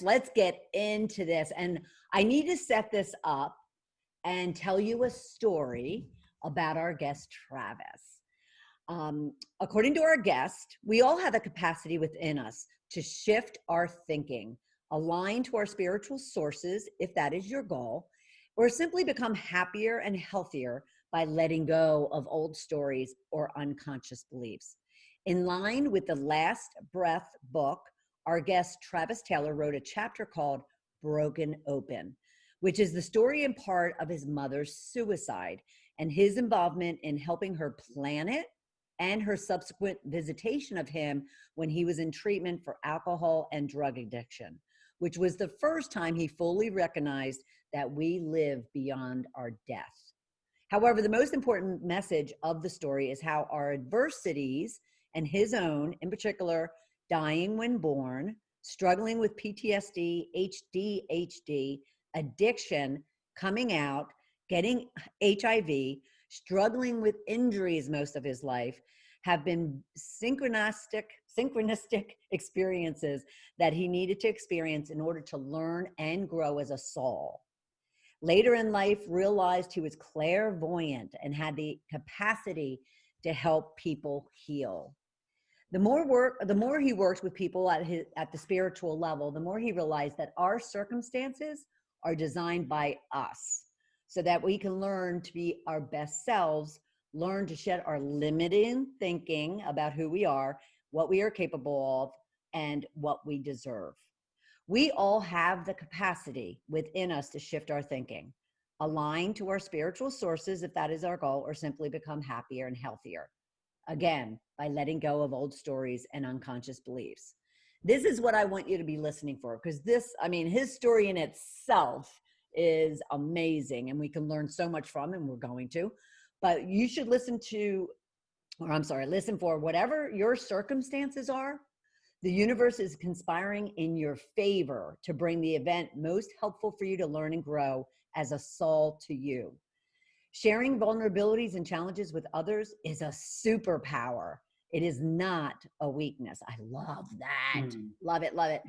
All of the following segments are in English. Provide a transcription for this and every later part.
Let's get into this. And I need to set this up and tell you a story about our guest, Travis. According to our guest, we all have a capacity within us to shift our thinking, align to our spiritual sources, if that is your goal, or simply become happier and healthier by letting go of old stories or unconscious beliefs. In line with the Last Breath book, our guest Travis Taylor wrote a chapter called Broken Open, which is the story in part of his mother's suicide and his involvement in helping her plan it and her subsequent visitation of him when he was in treatment for alcohol and drug addiction, which was the first time he fully recognized that we live beyond our death. However, the most important message of the story is how our adversities, and his own in particular, dying when born, struggling with PTSD, ADHD, addiction, coming out, getting HIV, struggling with injuries most of his life, have been synchronistic experiences that he needed to experience in order to learn and grow as a soul. Later in life, realized he was clairvoyant and had the capacity to help people heal. The more he worked with people at the spiritual level, the more he realized that our circumstances are designed by us so that we can learn to be our best selves, learn to shed our limiting thinking about who we are, what we are capable of, and what we deserve. We all have the capacity within us to shift our thinking, align to our spiritual sources if that is our goal, or simply become happier and healthier. Again, by letting go of old stories and unconscious beliefs. This is what I want you to be listening for, because his story in itself is amazing and we can learn so much from, and we're going to, but you should listen for whatever your circumstances are. The universe is conspiring in your favor to bring the event most helpful for you to learn and grow as a soul to you. Sharing vulnerabilities and challenges with others is a superpower. It is not a weakness. I love that. Love it, love it.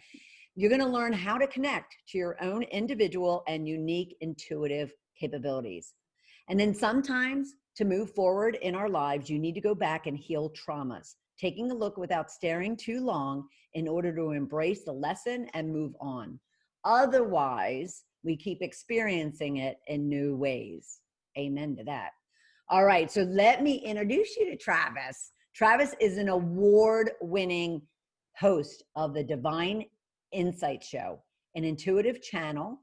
You're going to learn how to connect to your own individual and unique intuitive capabilities. And then sometimes to move forward in our lives, you need to go back and heal traumas, taking a look without staring too long in order to embrace the lesson and move on. Otherwise, we keep experiencing it in new ways. Amen to that. All right, so let me introduce you to Travis. Travis is an award-winning host of the Divine Insight Show, an intuitive channel,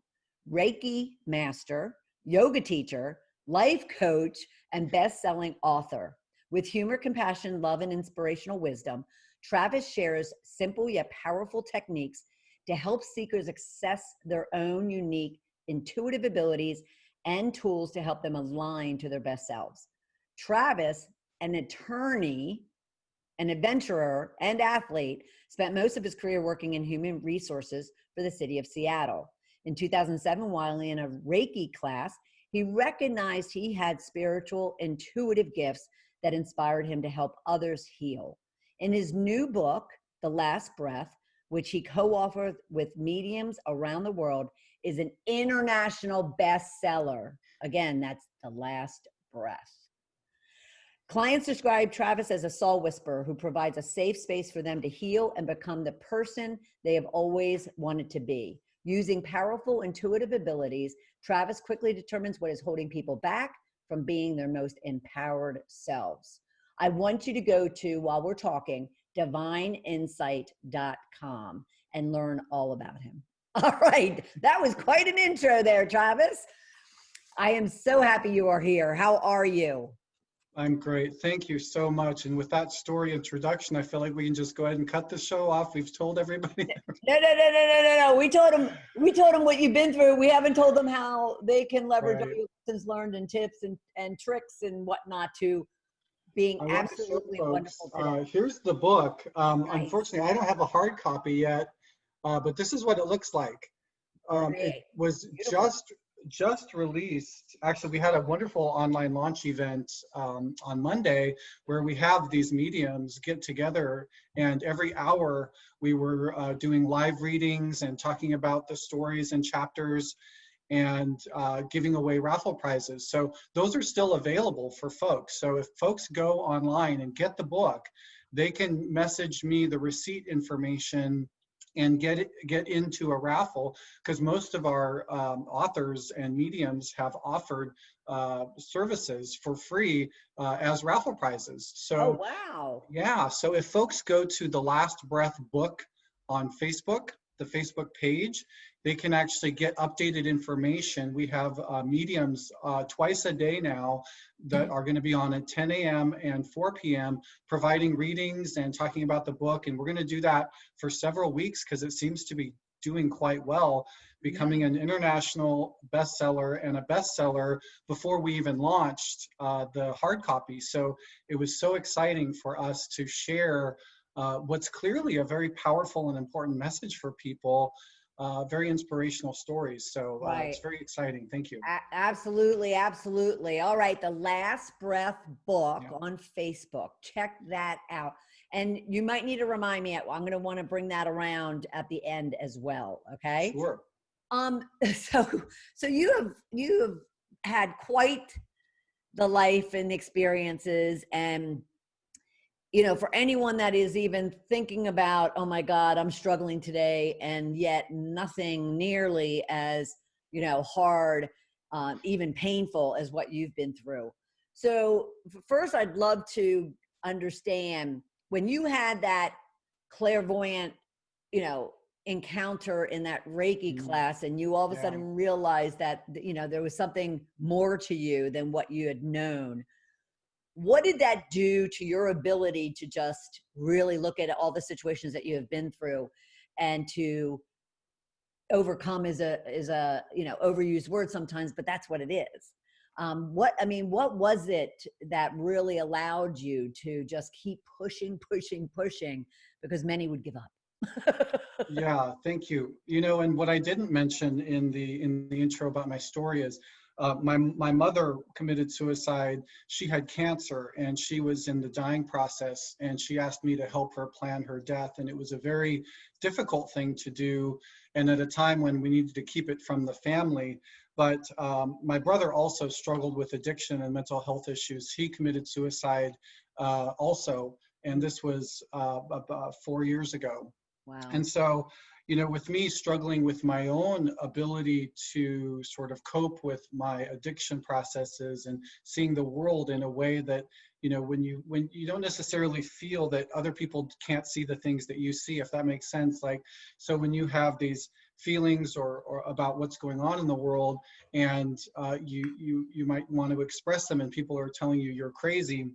Reiki master, yoga teacher, life coach, and best-selling author. With humor, compassion, love, and inspirational wisdom, Travis shares simple yet powerful techniques to help seekers access their own unique intuitive abilities and tools to help them align to their best selves. Travis, an attorney, an adventurer, and athlete, spent most of his career working in human resources for the city of Seattle. In 2007, while in a Reiki class, he recognized he had spiritual, intuitive gifts that inspired him to help others heal. In his new book, The Last Breath, which he co-authored with mediums around the world, is an international bestseller. Again, that's The Last Breath. Clients describe Travis as a soul whisperer who provides a safe space for them to heal and become the person they have always wanted to be. Using powerful intuitive abilities, Travis quickly determines what is holding people back from being their most empowered selves. I want you to go to, while we're talking, divineinsight.com and learn all about him. All right, that was quite an intro there, Travis. I am so happy you are here. How are you? I'm great. Thank you so much. And with that story introduction, I feel like we can just go ahead and cut the show off. We've told everybody. No. We told them what you've been through. We haven't told them how they can leverage all your lessons learned and tips and tricks and whatnot to being absolutely wonderful today. Here's the book. Unfortunately, I don't have a hard copy yet, but this is what it looks like. It was just just released, actually, we had a wonderful online launch event on Monday where we have these mediums get together, and every hour we were doing live readings and talking about the stories and chapters and giving away raffle prizes. So those are still available for folks. So if folks go online and get the book, they can message me the receipt information and get into a raffle, because most of our authors and mediums have offered services for free as raffle prizes. Oh, So wow. yeah, so if folks go to the Last Breath book on Facebook, the Facebook page, they can actually get updated information. We have mediums twice a day now that are going to be on at 10 a.m. and 4 p.m. providing readings and talking about the book. And we're going to do that for several weeks because it seems to be doing quite well, becoming an international bestseller and a bestseller before we even launched the hard copy. So it was so exciting for us to share what's clearly a very powerful and important message for people, very inspirational stories. So Right. it's very exciting. Thank you. Absolutely, absolutely. All right, the Last Breath book Yeah. on Facebook. Check that out. And you might need to remind me. I'm going to want to bring that around at the end as well. Okay. Sure. So you have had quite the life and experiences, and for anyone that is even thinking about, oh my God, I'm struggling today, and yet nothing nearly as hard, even painful as what you've been through. So first, I'd love to understand when you had that clairvoyant, encounter in that Reiki class, and you all of a sudden realized that there was something more to you than what you had known. What did that do to your ability to just really look at all the situations that you have been through, and to overcome is a overused word sometimes, but that's what it is. What was it that really allowed you to just keep pushing, because many would give up? Yeah, thank you. And what I didn't mention in the intro about my story is my mother committed suicide. She had cancer and she was in the dying process, and she asked me to help her plan her death. And it was a very difficult thing to do, and at a time when we needed to keep it from the family. But my brother also struggled with addiction and mental health issues. He committed suicide also, and this was about 4 years ago. Wow. And so, with me struggling with my own ability to sort of cope with my addiction processes and seeing the world in a way that, when you don't necessarily feel that other people can't see the things that you see, if that makes sense. Like, so when you have these feelings or about what's going on in the world, and you might want to express them, and people are telling you you're crazy,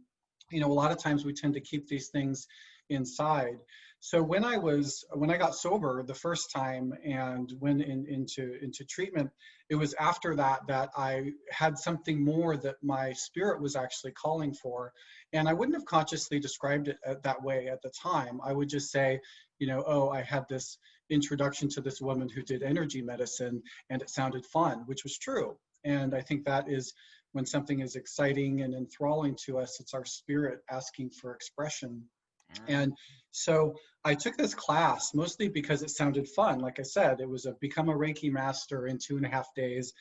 a lot of times we tend to keep these things inside. So when I got sober the first time and went into treatment, it was after that I had something more that my spirit was actually calling for. And I wouldn't have consciously described it that way at the time. I would just say, oh, I had this introduction to this woman who did energy medicine and it sounded fun, which was true. And I think that is when something is exciting and enthralling to us, it's our spirit asking for expression. And so I took this class mostly because it sounded fun. Like I said, it was become a Reiki master in 2.5 days,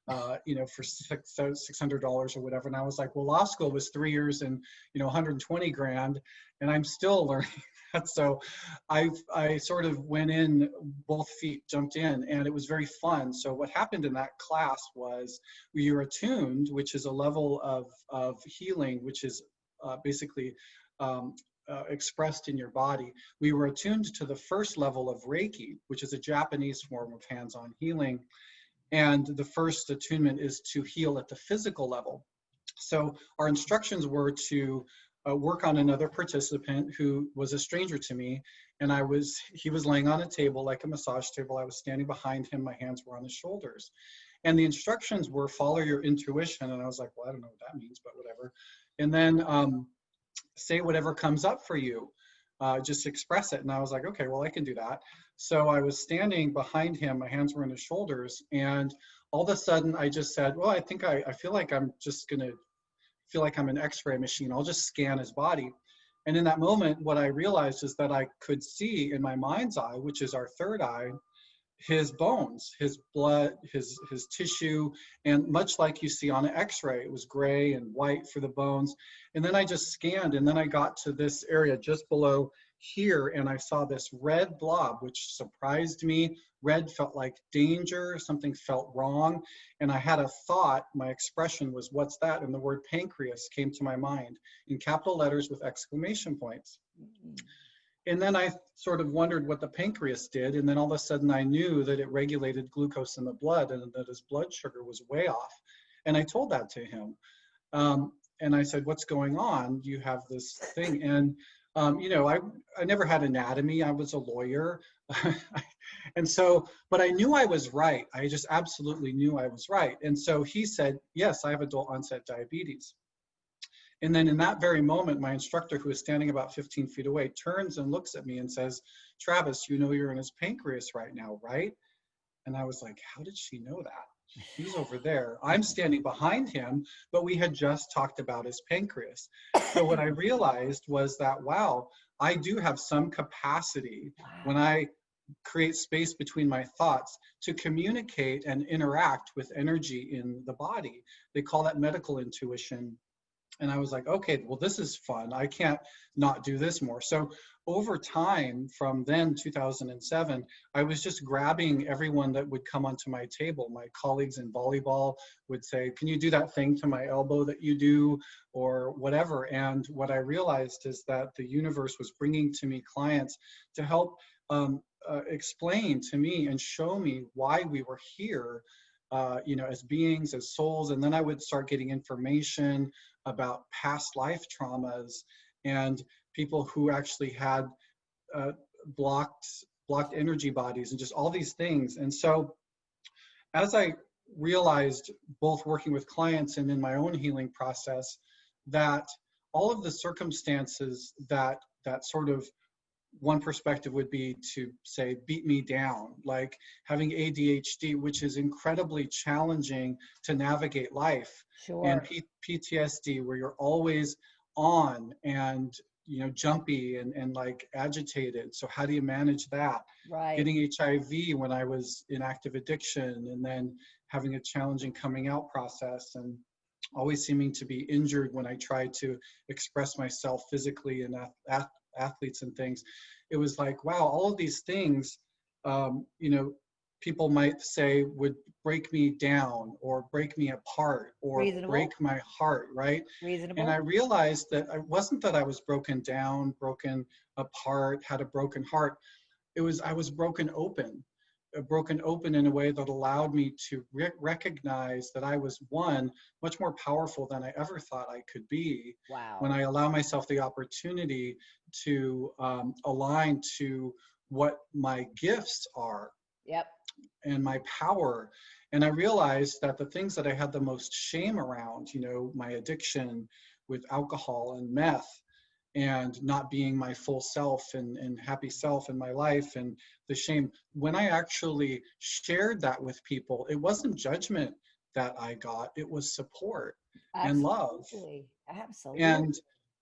for $600 or whatever. And I was like, well, law school was 3 years and, $120,000, and I'm still learning that. So I sort of went in, both feet jumped in, and it was very fun. So what happened in that class was you're attuned, which is a level of healing, which is basically expressed in your body. We were attuned to the first level of Reiki, which is a Japanese form of hands-on healing. And the first attunement is to heal at the physical level. So our instructions were to work on another participant who was a stranger to me. And he was laying on a table, like a massage table. I was standing behind him. My hands were on his shoulders. And the instructions were follow your intuition. And I was like, well, I don't know what that means, but whatever. And then say whatever comes up for you. just express it. And I was like, okay, well, I can do that. So I was standing behind him, my hands were on his shoulders, and all of a sudden I just said, well, I feel like I'm just going to feel like I'm an x-ray machine. I'll just scan his body. And in that moment, what I realized is that I could see in my mind's eye, which is our third eye, his bones, his blood, his tissue, and much like you see on an x-ray, it was gray and white for the bones. And then I just scanned, and then I got to this area just below here, and I saw this red blob, which surprised me. Red felt like danger, something felt wrong, and I had a thought. My expression was, what's that? And the word pancreas came to my mind in capital letters with exclamation points. And then I sort of wondered what the pancreas did. And then all of a sudden I knew that it regulated glucose in the blood and that his blood sugar was way off. And I told that to him. And I said, what's going on? You have this thing. And, you know, I never had anatomy. I was a lawyer. And so, but I knew I was right. I just absolutely knew I was right. And so he said, yes, I have adult onset diabetes. And then in that very moment, my instructor, who is standing about 15 feet away, turns and looks at me and says, Travis, you know you're in his pancreas right now, right? And I was like, how did she know that? He's over there. I'm standing behind him, but we had just talked about his pancreas. So what I realized was that, wow, I do have some capacity when I create space between my thoughts to communicate and interact with energy in the body. They call that medical intuition. And I was like, okay, well, this is fun. I can't not do this more. So over time, from then 2007, I was just grabbing everyone that would come onto my table. My colleagues in volleyball would say, can you do that thing to my elbow that you do, or whatever. And what I realized is that the universe was bringing to me clients to help explain to me and show me why we were here, you know, as beings, as souls. And then I would start getting information about past life traumas and people who actually had blocked energy bodies and just all these things. And so as I realized, both working with clients and in my own healing process, that all of the circumstances that sort of, one perspective would be to say, beat me down, like having ADHD, which is incredibly challenging to navigate life. Sure. And PTSD, where you're always on and, you know, jumpy and like agitated. So how do you manage that? Right. Getting HIV when I was in active addiction, and then having a challenging coming out process, and always seeming to be injured when I tried to express myself physically and athletes and things. It was like, wow, all of these things, you know, people might say would break me down or break me apart or break my heart, right? Reasonable. And I realized that it wasn't that I was broken down, broken apart, had a broken heart. It was, I was broken open in a way that allowed me to recognize that I was, one, much more powerful than I ever thought I could be. Wow. When I allow myself the opportunity to align to what my gifts are. Yep. And my power. And I realized that the things that I had the most shame around, you know, my addiction with alcohol and meth, and not being my full self and happy self in my life, and the shame, when I actually shared that with people, it wasn't judgment that I got, it was support. Absolutely. And love. Absolutely. And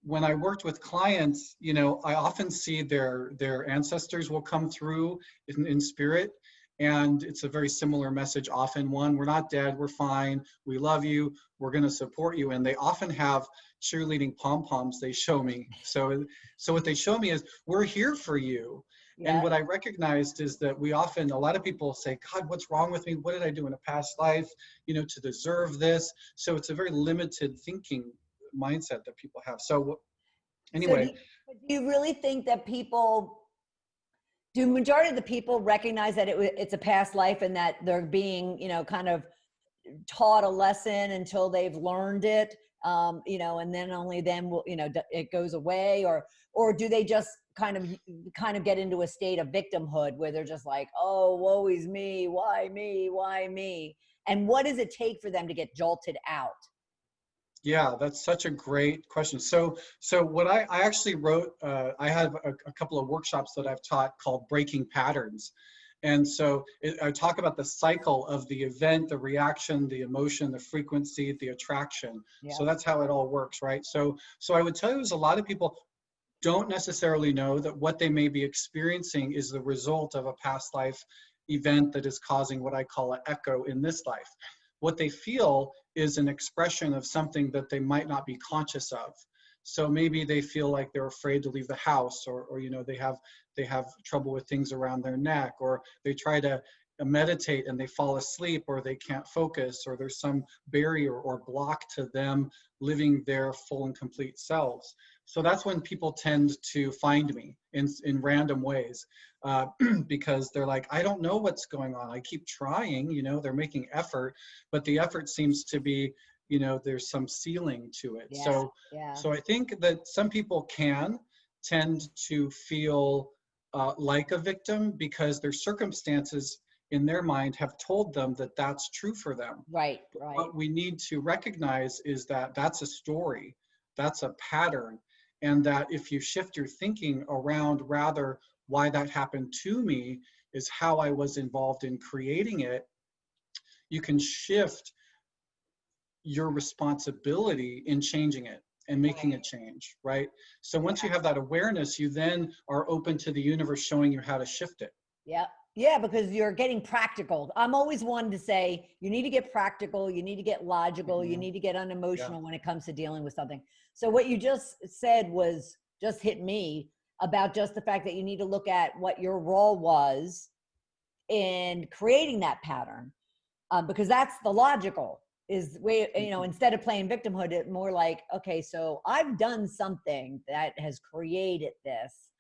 when I worked with clients, you know, I often see their ancestors will come through in spirit. And it's a very similar message often. One, we're not dead, we're fine, we love you, we're gonna support you. And they often have cheerleading pom-poms they show me. So what they show me is, we're here for you. Yeah. And what I recognized is that we often, a lot of people say, God, what's wrong with me? What did I do in a past life, you know, to deserve this? So it's a very limited thinking mindset that people have. So anyway. So do you really think that do majority of the people recognize that it's a past life and that they're being, you know, kind of taught a lesson until they've learned it, you know, and then only then will, you know, it goes away, or do they just kind of get into a state of victimhood where they're just like, oh, woe is me, why me, why me? And what does it take for them to get jolted out? Yeah, that's such a great question. So what I actually wrote, I have a couple of workshops that I've taught called Breaking Patterns. And so I talk about the cycle of the event, the reaction, the emotion, the frequency, the attraction. So Yeah. that's how it all works, right? So I would tell you is a lot of people don't necessarily know that what they may be experiencing is the result of a past life event that is causing what I call an echo in this life. What they feel is an expression of something that they might not be conscious of. So maybe they feel like they're afraid to leave the house, or you know, they have trouble with things around their neck, or they try to meditate and they fall asleep, or they can't focus, or there's some barrier or block to them living their full and complete selves. So that's when people tend to find me in random ways, because they're like, I don't know what's going on. I keep trying, you know, they're making effort, but the effort seems to be, you know, there's some ceiling to it. Yeah. So, Yeah. so I think that some people can tend to feel like a victim because their circumstances in their mind have told them that that's true for them. Right. But Right. what we need to recognize is that that's a story, that's a pattern, and that if you shift your thinking around rather why that happened to me is how I was involved in creating it, you can shift your responsibility in changing it and making Right. a change, right? So once you Yeah. have that awareness, you then are open to the universe showing you how to shift it. Yeah. Yeah, because you're getting practical. I'm always one to say you need to get practical, you need to get logical, you Mhm. need to get Yeah. unemotional when it comes to dealing with something. So what you just said was just hit me about just the fact that you need to look at what your role was in creating that pattern, because that's the logical is way, you know, Mhm. instead of playing victimhood, it more like, okay, so I've done something that has created this,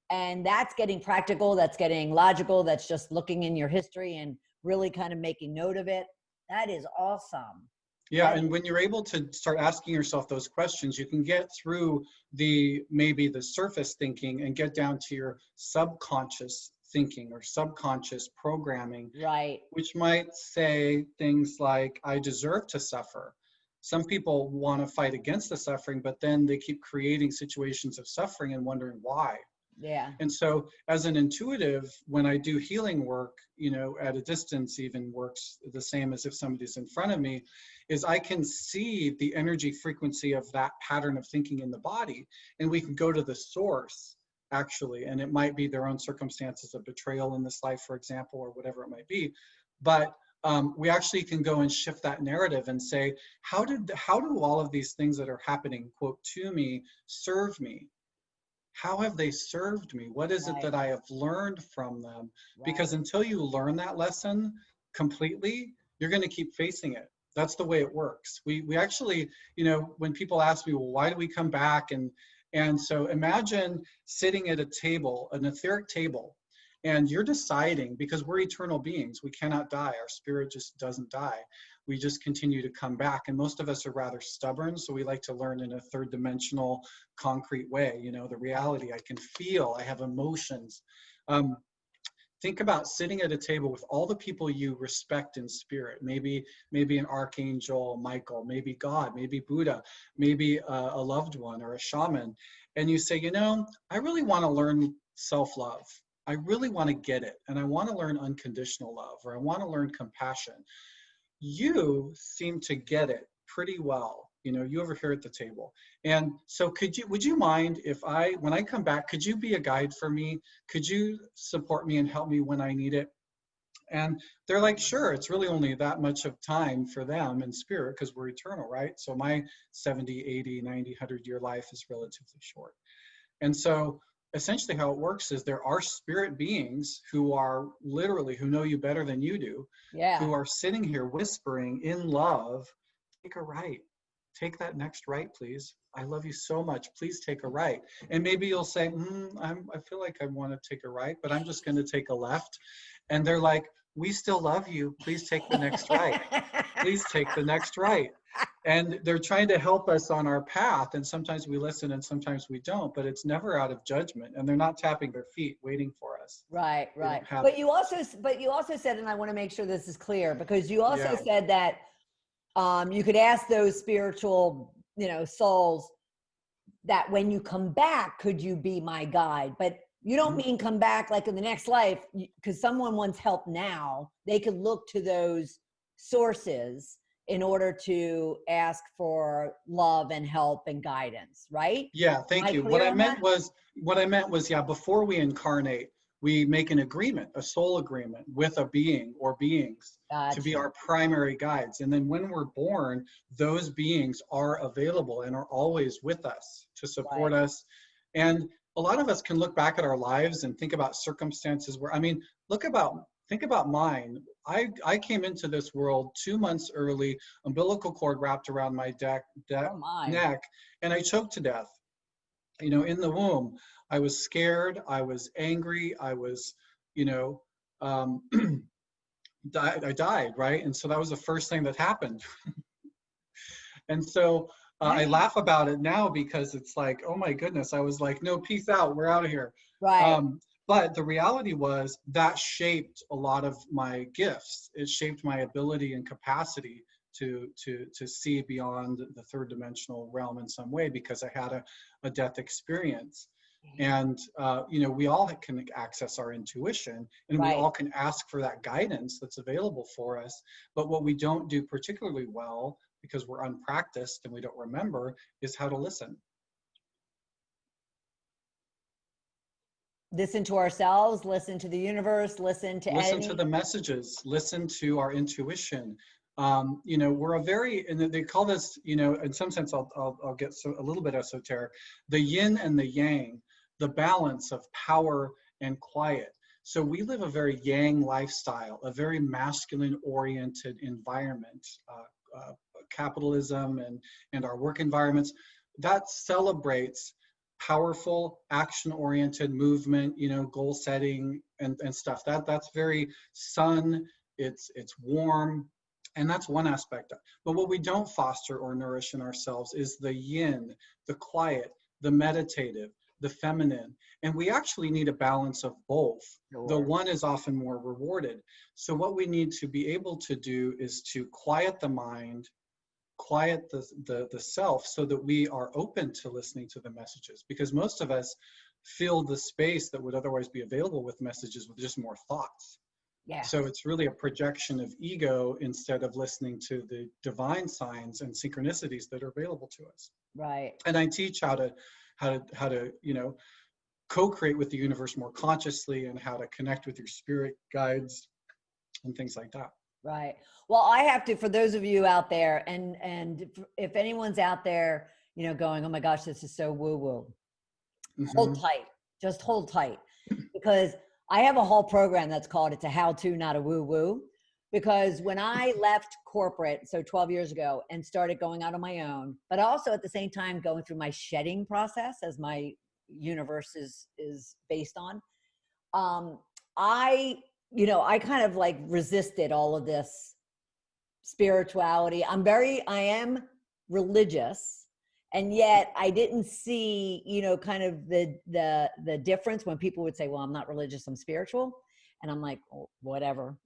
and that's getting practical, that's getting logical, that's just looking in your history and really kind of making note of it. That is awesome. Yeah, That and is, when you're able to start asking yourself those questions, you can get through the maybe the surface thinking and get down to your subconscious thinking or subconscious programming, right. which might say things like, I deserve to suffer. Some people want to fight against the suffering, but then they keep creating situations of suffering and wondering why. Yeah. And so as an intuitive, when I do healing work, you know, at a distance even works the same as if somebody's in front of me, is I can see the energy frequency of that pattern of thinking in the body. And we can go to the source actually, and it might be their own circumstances of betrayal in this life, for example, or whatever it might be. But we actually can go and shift that narrative and say, how do all of these things that are happening, quote, to me, serve me? How have they served me? What is it Right. that I have learned from them? Right. Because until you learn that lesson completely, you're going to keep facing it. That's the way it works. We actually, you know, when people ask me, well, why do we come back? And so imagine sitting at a table, an etheric table, and you're deciding, because we're eternal beings, we cannot die. Our spirit just doesn't die. We just continue to come back. And most of us are rather stubborn, so we like to learn in a third dimensional, concrete way. You know, the reality, I can feel, I have emotions. Um, think about sitting at a table with all the people you respect in spirit. Maybe an archangel Michael, maybe God, maybe Buddha, maybe a loved one or a shaman. And you say, you know, I really want to learn self-love. I really want to get it. And I want to learn unconditional love, or I want to learn compassion. You seem to get it pretty well. You know, you over here at the table. And so would you mind if when I come back, could you be a guide for me? Could you support me and help me when I need it? And they're like, sure, it's really only that much of time for them in spirit because we're eternal, right? So my 70, 80, 90, 100-year life is relatively short. And so essentially how it works is there are spirit beings who are literally, who know you better than you do, Yeah. who are sitting here whispering in love, take a right, take that next right, please. I love you so much. Please take a right. And maybe you'll say, I feel like I want to take a right, but I'm just going to take a left. And they're like, we still love you. Please take the next right. Please take the next right. And they're trying to help us on our path. And sometimes we listen and sometimes we don't, but it's never out of judgment. And they're not tapping their feet waiting for us. Right, They right. don't have But it. you also said, and I want to make sure this is clear, because you also Yeah. said that You could ask those spiritual, souls that when you come back, could you be my guide? But you don't mean come back like in the next life, because someone wants help now. They could look to those sources in order to ask for love and help and guidance, right? Yeah, Am thank I you. clear on that? What I meant was, yeah, before we incarnate, we make an agreement, a soul agreement with a being or beings to be Gotcha. our primary guides. And then when we're born, those beings are available and are always with us to support Right. us. And a lot of us can look back at our lives and think about circumstances where, I mean, think about mine. I came into this world 2 months early, umbilical cord wrapped around my Oh my. neck, and I choked to death. In the womb. I was scared, I was angry, I was, you know, um, I died, right? And so that was the first thing that happened. And so I Right. laugh about it now because it's like, oh my goodness, I was like, no, peace out, we're out of here. Right. But the reality was that shaped a lot of my gifts. It shaped my ability and capacity to see beyond the third dimensional realm in some way, because I had a death experience. And we all can access our intuition, and we Right. all can ask for that guidance that's available for us. But what we don't do particularly well, because we're unpracticed and we don't remember, is how to listen. Listen to ourselves, listen to the universe, listen to Listen to any. the messages, listen to our intuition. We're a very, and they call this, in some sense, I'll get a little bit esoteric, the yin and the yang, the balance of power and quiet. So we live a very yang lifestyle, a very masculine oriented environment, capitalism and our work environments that celebrates powerful action oriented movement, goal setting and stuff. That's very sun, it's warm, and that's one aspect. But what we don't foster or nourish in ourselves is the yin, the quiet, the meditative, the feminine. And we actually need a balance of both. The Sure. one is often more rewarded. So what we need to be able to do is to quiet the mind, quiet the self, so that we are open to listening to the messages, because most of us fill the space that would otherwise be available with messages with just more thoughts. Yeah. So it's really a projection of ego instead of listening to the divine signs and synchronicities that are available to us. Right. And I teach how to co-create with the universe more consciously, and how to connect with your spirit guides and things like that. Right. Well, I have to, for those of you out there, and if anyone's out there, going, oh my gosh, this is so woo woo, hold Mm-hmm. tight, just hold tight, because I have a whole program that's called It's a How To, Not a Woo Woo. Because when I left corporate, so 12 years ago, and started going out on my own, but also at the same time going through my shedding process, as my universe is based on, I I kind of like resisted all of this spirituality. I am religious, and yet I didn't see, kind of the difference when people would say, well, I'm not religious, I'm spiritual. And I'm like, oh, whatever,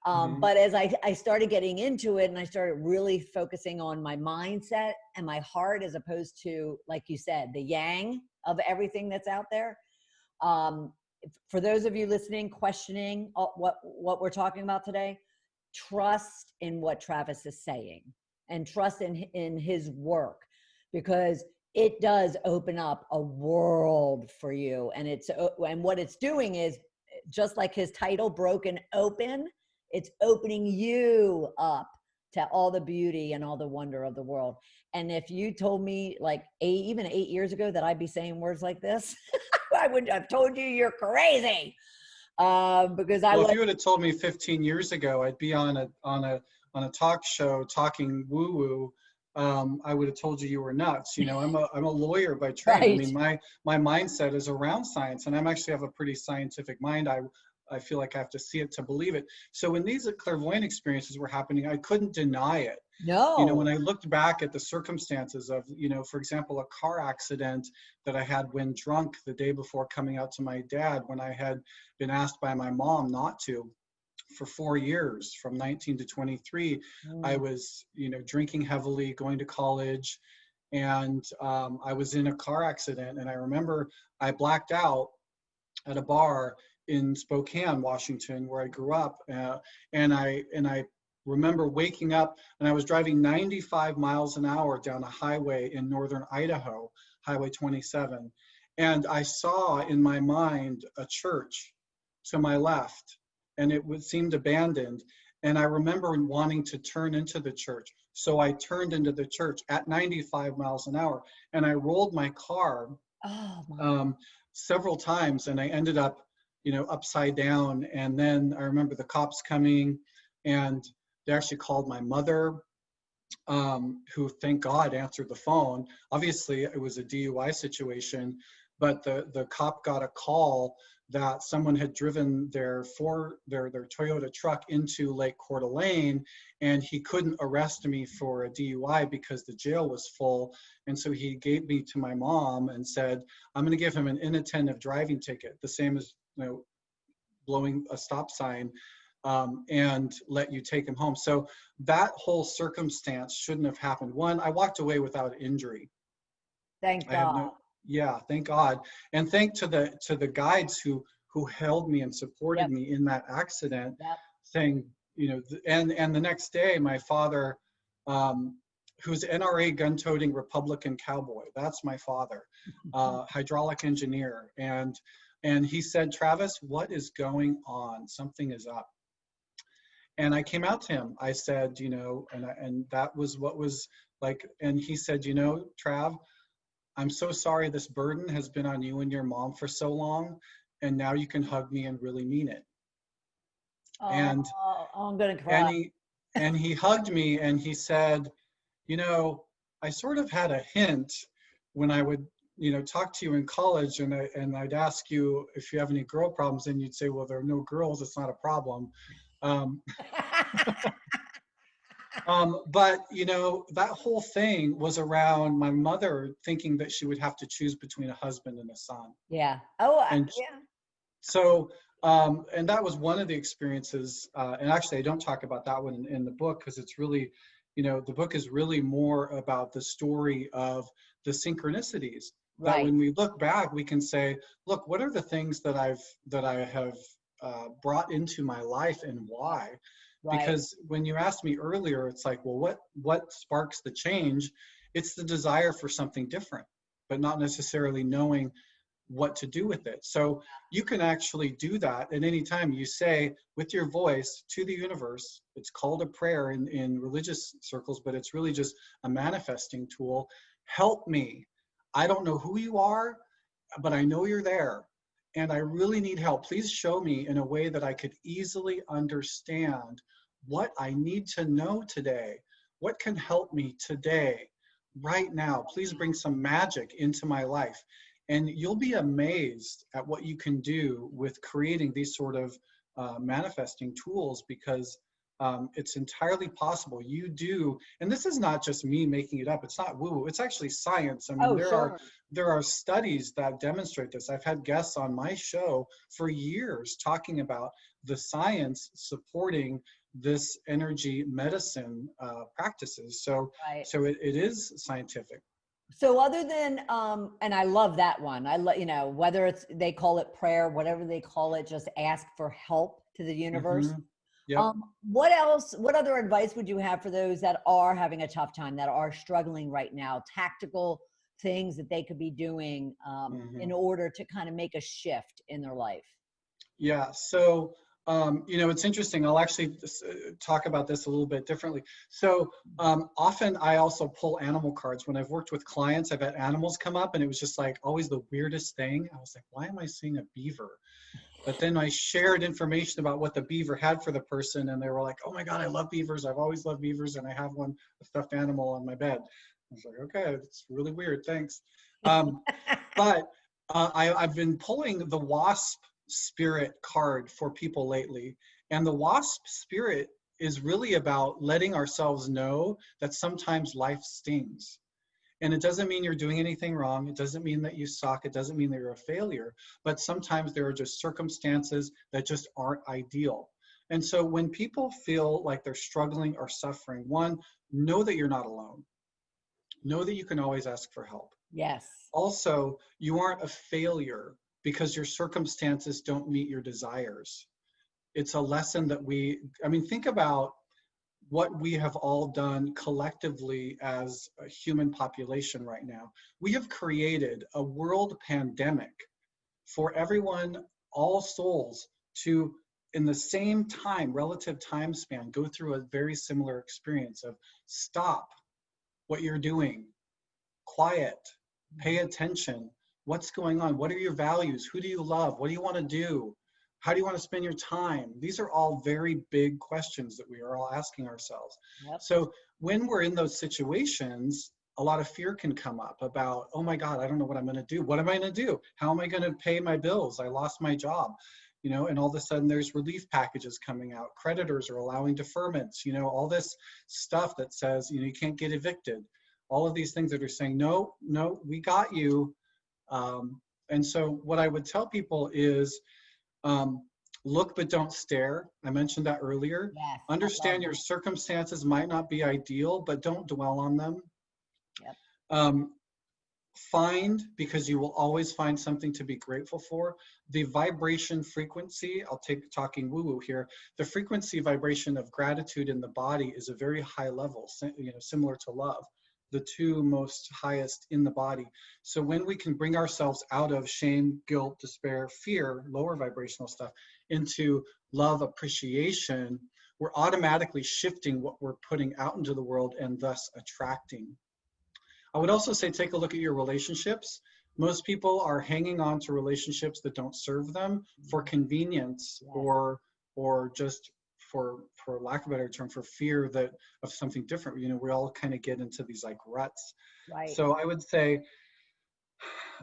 Mm-hmm. but as I started getting into it, and I started really focusing on my mindset and my heart, as opposed to, like you said, the yang of everything that's out there. um, for those of you listening, questioning what we're talking about today, trust in what Travis is saying, and trust in his work, because it does open up a world for you. And what it's doing is, just like his title, Broken Open, it's opening you up to all the beauty and all the wonder of the world. And if you told me like even 8 years ago that I'd be saying words like this, I would have told you you're crazy. Because I Well, if was you would have told me 15 years ago I'd be on a talk show talking woo woo, I would have told you were nuts. I'm a lawyer by training. I right. mean, my mindset is around science, and I'm actually have a pretty scientific mind. I feel like I have to see it to believe it. So when these clairvoyant experiences were happening, I couldn't deny it. When No. I looked back at the circumstances of, for example, a car accident that I had when drunk the day before coming out to my dad, when I had been asked by my mom not to, for 4 years, from 19 to 23. I Mm. was, drinking heavily, going to college, and I was in a car accident. And I remember I blacked out at a bar in Spokane, Washington, where I grew up, and I remember waking up, and I was driving 95 miles an hour down a highway in northern Idaho, Highway 27, and I saw in my mind a church to my left, and seemed abandoned. And I remember wanting to turn into the church. So I turned into the church at 95 miles an hour, and I rolled my car Oh my. um, several times, and I ended up, upside down. And then I remember the cops coming, and they actually called my mother, who, thank God, answered the phone. Obviously, it was a DUI situation, but the cop got a call that someone had driven their Toyota truck into Lake Coeur d'Alene, and he couldn't arrest me for a DUI because the jail was full. And so he gave me to my mom and said, I'm going to give him an inattentive driving ticket, the same as, blowing a stop sign, and let you take him home. So that whole circumstance shouldn't have happened. One, I walked away without injury. Thank I have God. no, yeah, thank God. And thank to the guides who held me and supported Yep. me in that accident, Yep. saying, and the next day, my father, who's NRA gun-toting Republican cowboy, that's my father, hydraulic engineer. And he said, Travis, what is going on? Something is up. And I came out to him. I said, and that was what was like, and he said, Trav, I'm so sorry this burden has been on you and your mom for so long, and now you can hug me and really mean it. Oh, And I'm gonna and cry. he hugged me, and he said, I sort of had a hint when I would, talk to you in college, and I'd ask you if you have any girl problems, and you'd say, well, there are no girls, it's not a problem. Um, but that whole thing was around my mother thinking that she would have to choose between a husband and a son. Yeah. Oh, And yeah. so, and that was one of the experiences. And actually, I don't talk about that one in the book, because it's really, the book is really more about the story of the synchronicities. That Right. when we look back, we can say, look, what are the things that I have brought into my life, and why? Right. Because when you asked me earlier, it's like, well, what sparks the change? It's the desire for something different, but not necessarily knowing what to do with it. So you can actually do that at any time. You say with your voice to the universe, it's called a prayer in religious circles, but it's really just a manifesting tool. Help me. I don't know who you are, but I know you're there, and I really need help. Please show me in a way that I could easily understand what I need to know today. What can help me today, right now? Please bring some magic into my life. And you'll be amazed at what you can do with creating these sort of manifesting tools, because it's entirely possible. You do, and this is not just me making it up. It's not woo. It's actually science. I mean, Oh, sure. there are studies that demonstrate this. I've had guests on my show for years talking about the science supporting this energy medicine practices. So Right. it is scientific. So other than and I love that one. I love, whether it's they call it prayer, whatever they call it, just ask for help to the universe. Hmm. Yep. What else, what other advice would you have for those that are having a tough time, that are struggling right now? Tactical things that they could be doing in Hmm. order to kind of make a shift in their life? Yeah. So, it's interesting. I'll actually talk about this a little bit differently. So, often I also pull animal cards. When I've worked with clients, I've had animals come up, and it was just like always the weirdest thing. I was like, why am I seeing a beaver? But then I shared information about what the beaver had for the person, and they were like, oh my God, I love beavers. I've always loved beavers, and I have one, a stuffed animal on my bed. I was like, okay, it's really weird. Thanks. Um, but I've been pulling the wasp spirit card for people lately. And the wasp spirit is really about letting ourselves know that sometimes life stings. And it doesn't mean you're doing anything wrong. It doesn't mean that you suck. It doesn't mean that you're a failure. But sometimes there are just circumstances that just aren't ideal. And so when people feel like they're struggling or suffering, one, know that you're not alone. Know that you can always ask for help. Yes. Also, you aren't a failure because your circumstances don't meet your desires. It's a lesson that I mean, think about what we have all done collectively as a human population right now. We have created a world pandemic for everyone, all souls, to, in the same time, relative time span, go through a very similar experience of stop what you're doing, quiet, pay attention. What's going on? What are your values? Who do you love? What do you want to do? How do you want to spend your time? These are all very big questions that we are all asking ourselves. Yep. So when we're in those situations, a lot of fear can come up about, oh my God, I don't know what I'm going to do. What am I going to do? How am I going to pay my bills? I lost my job, you know, and all of a sudden there's relief packages coming out. Creditors are allowing deferments, you know, all this stuff that says, you know, you can't get evicted. All of these things that are saying, no, no, we got you. And so what I would tell people is, look but don't stare. I mentioned that earlier. Yes. Understand your circumstances might not be ideal, but don't dwell on them. Yep. Find, because you will always find something to be grateful for. The vibration frequency, I'll take talking woo-woo here, the frequency vibration of gratitude in the body is a very high level, you know, similar to love, the two most highest in the body. So when we can bring ourselves out of shame, guilt, despair, fear, lower vibrational stuff, into love, appreciation, we're automatically shifting what we're putting out into the world and thus attracting. I would also say, take a look at your relationships. Most people are hanging on to relationships that don't serve them for convenience, or just for lack of a better term, for fear that of something different. You know, we all kind of get into these like ruts. Right. So I would say,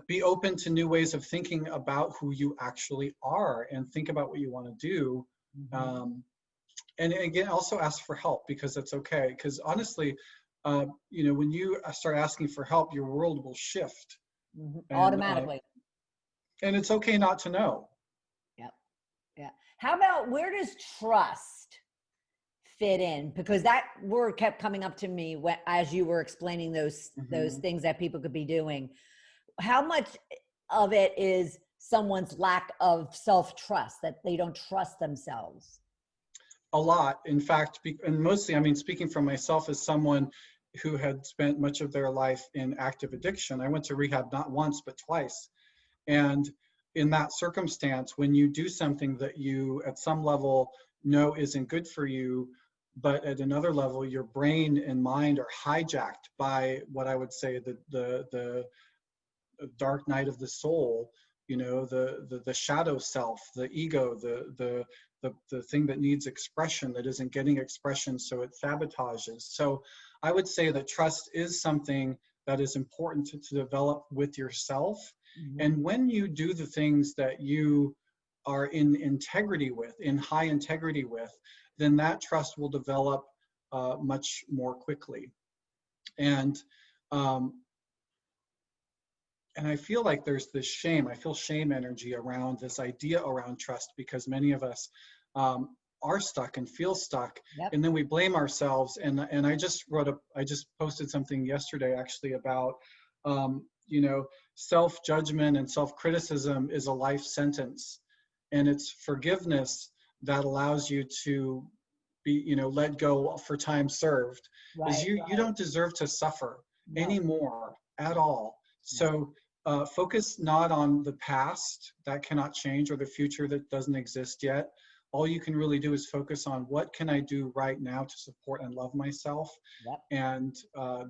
be open to new ways of thinking about who you actually are and think about what you want to do. And again, also ask for help, because it's okay. Because honestly, you know, when you start asking for help, your world will shift. Automatically. And it's okay not to know. Yep. Yeah. How about, where does trust fit in? Because that word kept coming up to me as you were explaining those things that people could be doing. How much of it is someone's lack of self-trust, that they don't trust themselves? A lot. In fact, and mostly, I mean, speaking from myself as someone who had spent much of their life in active addiction, I went to rehab not once, but twice. And in that circumstance, when you do something that you at some level know isn't good for you, but at another level, your brain and mind are hijacked by what I would say the dark night of the soul, you know, the shadow self, the ego, the thing that needs expression that isn't getting expression, so it sabotages. So I would say that trust is something that is important to develop with yourself. And when you do the things that you are in integrity with, in high integrity with, then that trust will develop much more quickly. And I feel like there's this shame. I feel shame energy around this idea around trust, because many of us are stuck and feel stuck. And then we blame ourselves. And I just posted something yesterday actually about, you know, self-judgment and self-criticism is a life sentence. And it's forgiveness that allows you to be, you know, let go for time served. Because you don't deserve to suffer anymore at all. So focus not on the past that cannot change, or the future that doesn't exist yet. All you can really do is focus on, what can I do right now to support and love myself? And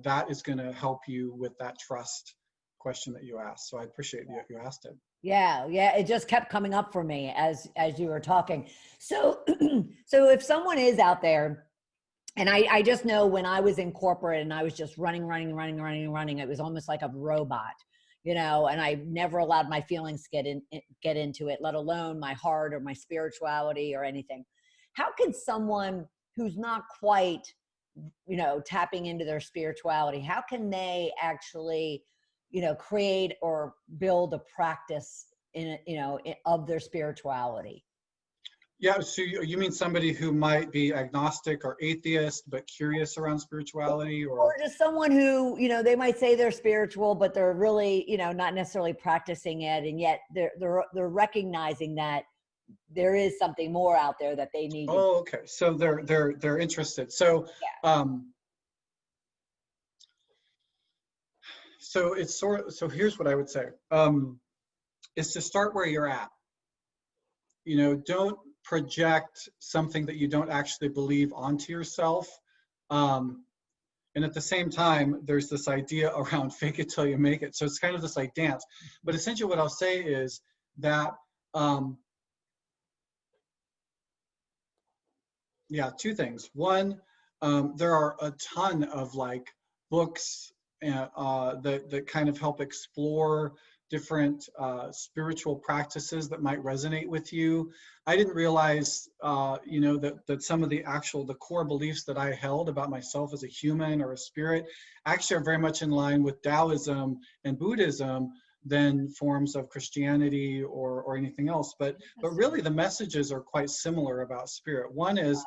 that is going to help you with that trust question that you asked. So I appreciate you asked it. Yeah, it just kept coming up for me as you were talking. So so if someone is out there, and I just know when I was in corporate and I was just running, it was almost like a robot, you know, and I never allowed my feelings to get into it, let alone my heart or my spirituality or anything. How can someone who's not quite, you know, tapping into their spirituality, how can they actually, you know, create or build a practice in, you know, of their spirituality? Yeah, so you mean somebody who might be agnostic or atheist, but curious around spirituality, Or or? just someone who, they might say they're spiritual, but they're really, not necessarily practicing it. And yet they're recognizing that there is something more out there that they need to. Oh, okay. So they're interested. So, Yeah. um, so it's sort of, so here's what I would say, is to start where you're at. Don't project something that you don't actually believe onto yourself. Um, and at the same time, there's this idea around fake it till you make it. So it's kind of this like dance. But essentially what I'll say is that, um, yeah, two things. One, there are a ton of like books that kind of help explore different spiritual practices that might resonate with you. I didn't realize, that some of the core beliefs that I held about myself as a human or a spirit actually are very much in line with Taoism and Buddhism than forms of Christianity or anything else. But really the messages are quite similar about spirit. One is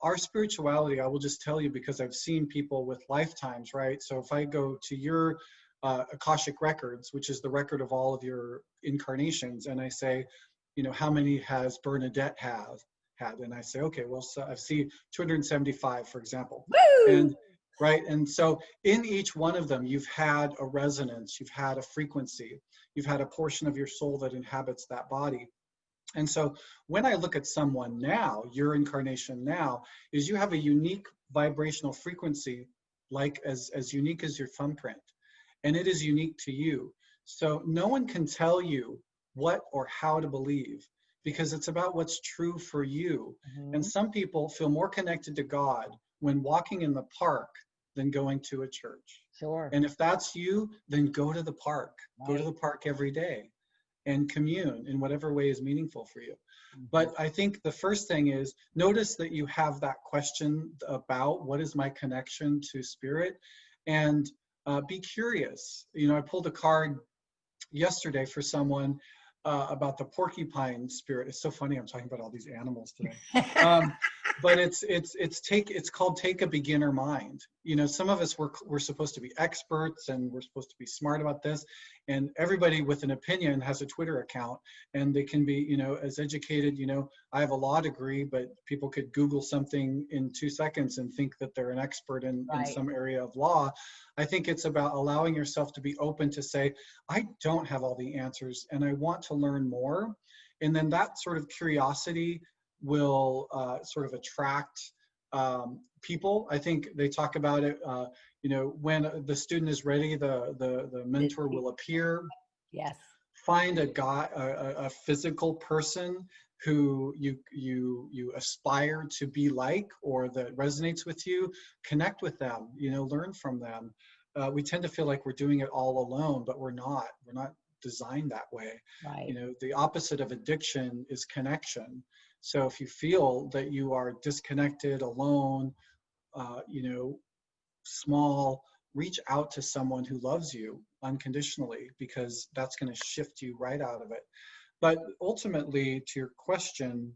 our spirituality. I will just tell you, because I've seen people with lifetimes, right? So if I go to your Akashic records, which is the record of all of your incarnations, and I say, how many has Bernadette had? And I say, okay, well, so I see 275, for example. Woo! And right. And so in each one of them, you've had a resonance, you've had a frequency, you've had a portion of your soul that inhabits that body. And so when I look at someone now, your incarnation now, is you have a unique vibrational frequency, like as unique as your thumbprint. And it is unique to you. So no one can tell you what or how to believe, because it's about what's true for you. And Mhm. some people feel more connected to God when walking in the park than going to a church. Sure. And if that's you, then go to the park. Go to Right. the park every day and commune in whatever way is meaningful for you. Mhm. But I think the first thing is notice that you have that question about what is my connection to spirit, and be curious. I pulled a card yesterday for someone about the porcupine spirit. It's so funny. I'm talking about all these animals today. But it's called Take a Beginner Mind. Some of us we're supposed to be experts and we're supposed to be smart about this, and everybody with an opinion has a Twitter account, and they can be as educated. I have a law degree, but people could Google something in 2 seconds and think that they're an expert in Right. some area of law. I think it's about allowing yourself to be open to say, I don't have all the answers and I want to learn more. And then that sort of curiosity will sort of attract people. I think they talk about it, when the student is ready, the mentor will appear. Yes. Find a guy, a physical person who you aspire to be like, or that resonates with you. Connect with them, learn from them. We tend to feel like we're doing it all alone, but we're not. We're not designed that way. Right. The opposite of addiction is connection. So if you feel that you are disconnected, alone, small, reach out to someone who loves you unconditionally, because that's going to shift you right out of it. But ultimately, to your question,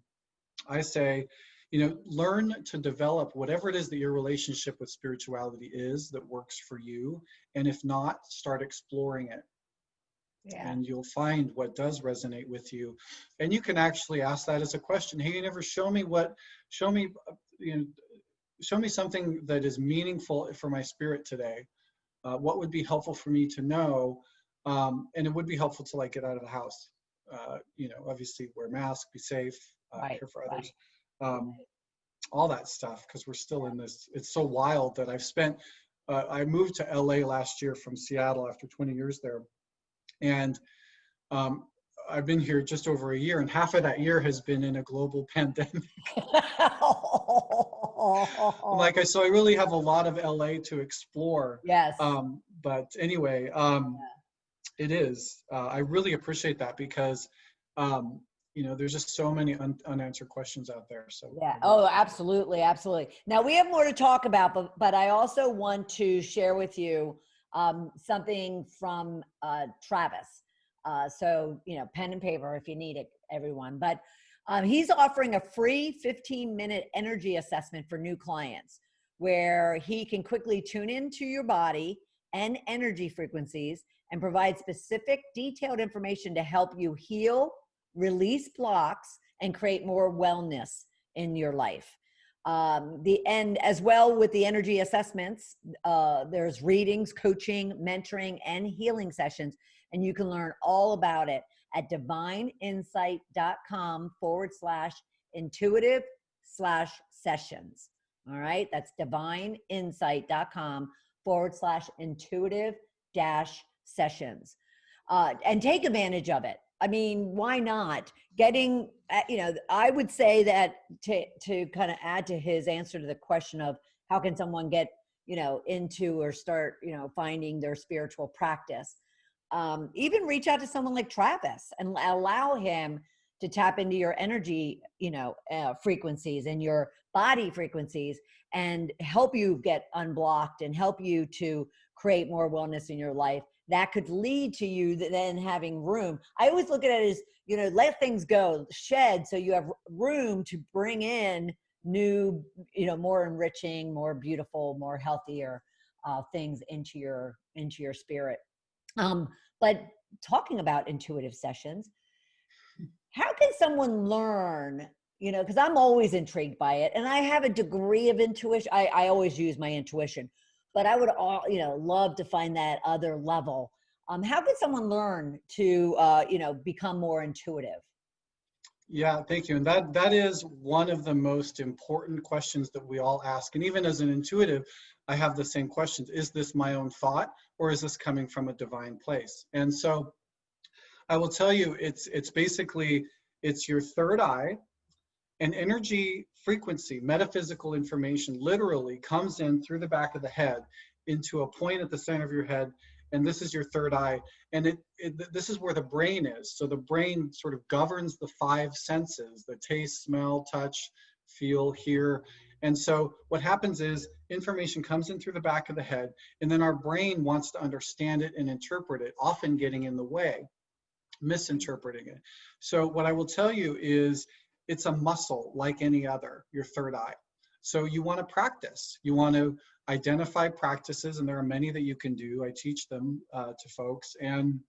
I say, learn to develop whatever it is that your relationship with spirituality is that works for you. And if not, start exploring it. Yeah. And you'll find what does resonate with you. And you can actually ask that as a question. Hey, you never show me, you know, show me something that is meaningful for my spirit today. What would be helpful for me to know? And it would be helpful to like get out of the house. Obviously wear masks, be safe, Right. care for Right. others, all that stuff, because we're still in this. It's so wild that I moved to LA last year from Seattle after 20 years there. And um, I've been here just over a year, and half of that year has been in a global pandemic. So I really have a lot of LA to explore. Yes. But anyway, it is. I really appreciate that, because, there's just so many unanswered questions out there. So Yeah. I really Oh, appreciate it. absolutely. Absolutely. Now we have more to talk about, but I also want to share with you something from Travis. So, pen and paper if you need it, everyone. But He's offering a free 15-minute energy assessment for new clients where he can quickly tune into your body and energy frequencies and provide specific, detailed information to help you heal, release blocks, and create more wellness in your life. And as well with the energy assessments, there's readings, coaching, mentoring, and healing sessions, and you can learn all about it at divineinsight.com/intuitive/sessions. All right, that's divineinsight.com/intuitive-sessions. And take advantage of it. I mean, why not? Getting, I would say that to kind of add to his answer to the question of how can someone get, into or start, finding their spiritual practice. Even reach out to someone like Travis and allow him to tap into your energy, frequencies and your body frequencies and help you get unblocked and help you to create more wellness in your life. That could lead to you then having room. I always look at it as, let things go, shed, so you have room to bring in new, more enriching, more beautiful, more healthier things into your spirit. But talking about intuitive sessions, how can someone learn, because I'm always intrigued by it and I have a degree of intuition. I always use my intuition, but I would, love to find that other level. How can someone learn to, become more intuitive? Yeah, thank you. And that is one of the most important questions that we all ask. And even as an intuitive, I have the same questions. Is this my own thought, or is this coming from a divine place? And so I will tell you, it's basically, it's your third eye, and energy frequency, metaphysical information literally comes in through the back of the head into a point at the center of your head. And this is your third eye. And this is where the brain is. So the brain sort of governs the five senses, the taste, smell, touch, feel, hear. And so what happens is information comes in through the back of the head, and then our brain wants to understand it and interpret it, often getting in the way, misinterpreting it. So what I will tell you is it's a muscle like any other, your third eye. So you want to practice. You want to identify practices, and there are many that you can do. I teach them to folks, and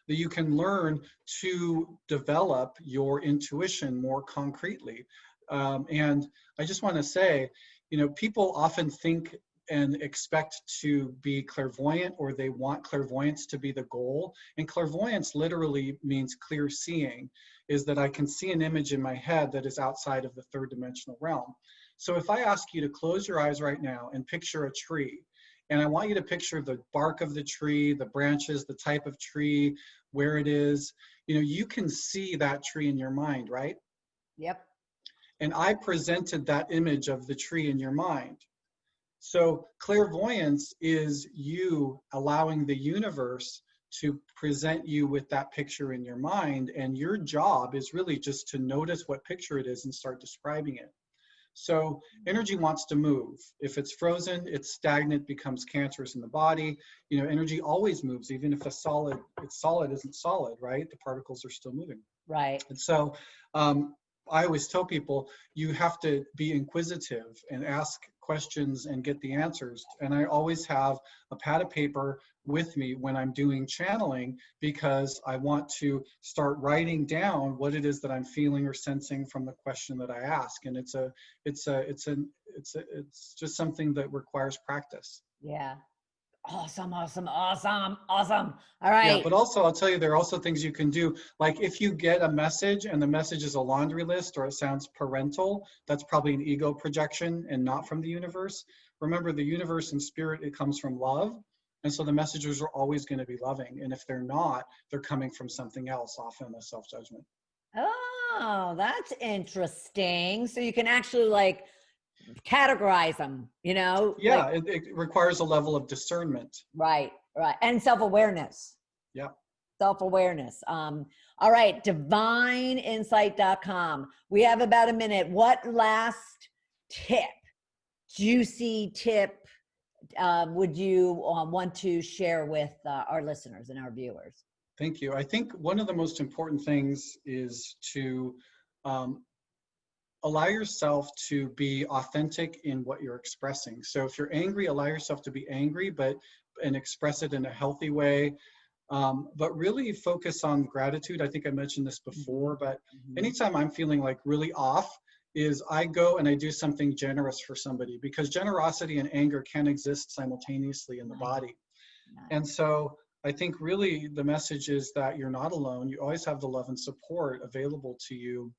that you can learn to develop your intuition more concretely. And I just want to say, people often think and expect to be clairvoyant, or they want clairvoyance to be the goal. And clairvoyance literally means clear seeing, is that I can see an image in my head that is outside of the third dimensional realm. So if I ask you to close your eyes right now and picture a tree, and I want you to picture the bark of the tree, the branches, the type of tree, where it is, you can see that tree in your mind, right? Yep. And I presented that image of the tree in your mind. So clairvoyance is you allowing the universe to present you with that picture in your mind. And your job is really just to notice what picture it is and start describing it. So energy wants to move. If it's frozen, it's stagnant, becomes cancerous in the body. Energy always moves, even if it's solid isn't solid, right? The particles are still moving. Right. And so I always tell people, you have to be inquisitive and ask questions and get the answers. And I always have a pad of paper with me when I'm doing channeling, because I want to start writing down what it is that I'm feeling or sensing from the question that I ask. And it's just something that requires practice. Yeah. Awesome. All Yeah, right. but also I'll tell you, there are also things you can do. Like if you get a message and the message is a laundry list, or it sounds parental, that's probably an ego projection and not from the universe. Remember, the universe and spirit, it comes from love. And so the messages are always going to be loving. And if they're not, they're coming from something else, often a self-judgment. Oh, that's interesting. So you can actually categorize them, Yeah, it requires a level of discernment. Right. And self-awareness. Yeah. Self-awareness. All right. Divineinsight.com. We have about a minute. What last juicy tip would you want to share with our listeners and our viewers? Thank you. I think one of the most important things is to um, allow yourself to be authentic in what you're expressing. So if you're angry, allow yourself to be angry, and express it in a healthy way. But really focus on gratitude. I think I mentioned this before, but anytime I'm feeling like really off, is I go and I do something generous for somebody, because generosity and anger can exist simultaneously in the body. And so I think really the message is that you're not alone. You always have the love and support available to you.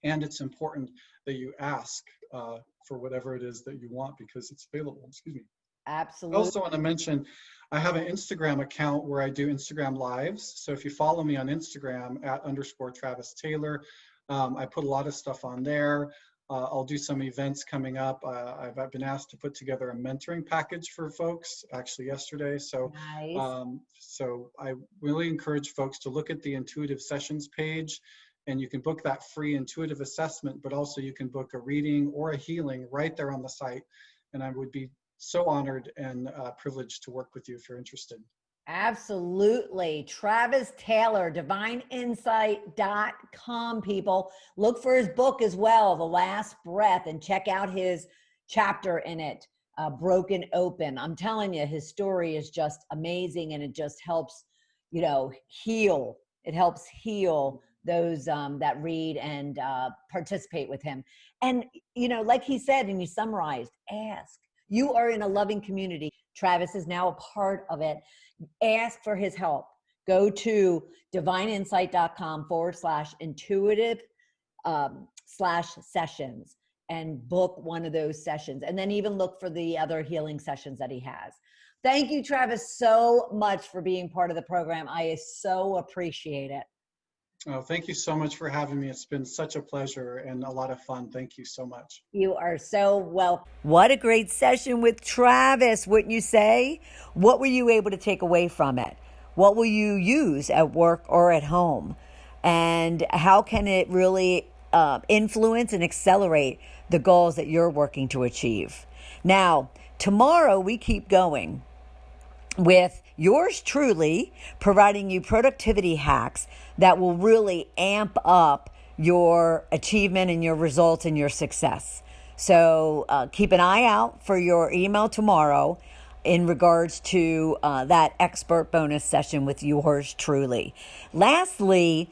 And it's important that you ask for whatever it is that you want, because it's available. Excuse me. I Absolutely. also want to mention, I have an Instagram account where I do Instagram lives. So if you follow me on Instagram @_Travis Taylor, I put a lot of stuff on there. I'll do some events coming up. I've been asked to put together a mentoring package for folks actually yesterday. So, Nice. so I really encourage folks to look at the Intuitive Sessions page, and you can book that free intuitive assessment, but also you can book a reading or a healing right there on the site. And I would be so honored and privileged to work with you if you're interested. Absolutely. Travis Taylor, divineinsight.com, people. Look for his book as well, The Last Breath, and check out his chapter in it, Broken Open. I'm telling you, his story is just amazing, and it just helps, heal. It helps heal those that read and participate with him. And, like he said, and you summarized, ask. You are in a loving community. Travis is now a part of it. Ask for his help. Go to divineinsight.com/intuitive /sessions and book one of those sessions. And then even look for the other healing sessions that he has. Thank you, Travis, so much for being part of the program. I so appreciate it. Oh, thank you so much for having me. It's been such a pleasure and a lot of fun. Thank you so much. You are so welcome. What a great session with Travis, wouldn't you say? What were you able to take away from it? What will you use at work or at home? And how can it really influence and accelerate the goals that you're working to achieve? Now, tomorrow we keep going with yours truly, providing you productivity hacks that will really amp up your achievement and your results and your success. So keep an eye out for your email tomorrow in regards to that expert bonus session with yours truly. Lastly,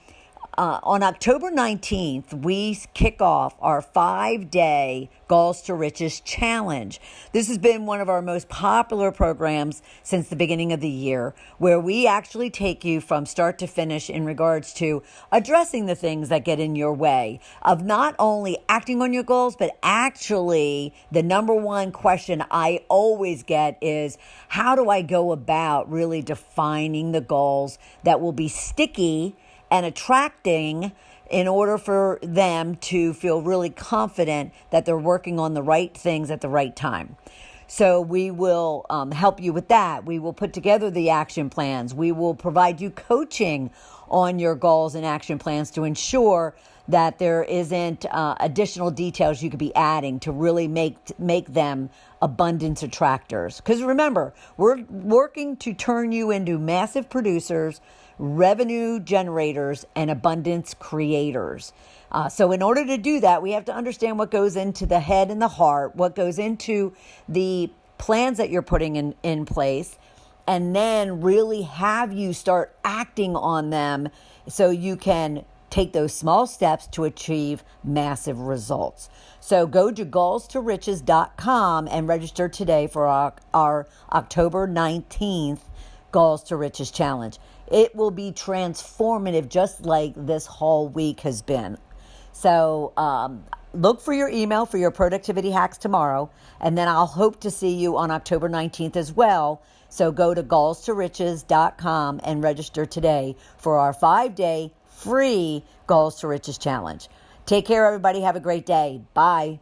on October 19th, we kick off our 5-day Goals to Riches Challenge. This has been one of our most popular programs since the beginning of the year, where we actually take you from start to finish in regards to addressing the things that get in your way of not only acting on your goals, but actually the number one question I always get is, how do I go about really defining the goals that will be sticky and attracting in order for them to feel really confident that they're working on the right things at the right time. So we will help you with that. We will put together the action plans. We will provide you coaching on your goals and action plans to ensure that there isn't additional details you could be adding to really make them abundance attractors. Because remember, we're working to turn you into massive producers, revenue generators, and abundance creators. So in order to do that, we have to understand what goes into the head and the heart, what goes into the plans that you're putting in place, and then really have you start acting on them so you can take those small steps to achieve massive results. So go to goalstoriches.com and register today for our October 19th Goals to Riches Challenge. It will be transformative, just like this whole week has been. So look for your email for your productivity hacks tomorrow, and then I'll hope to see you on October 19th as well. So go to goalstoriches.com and register today for our 5-day free Goals to Riches Challenge. Take care, everybody. Have a great day. Bye.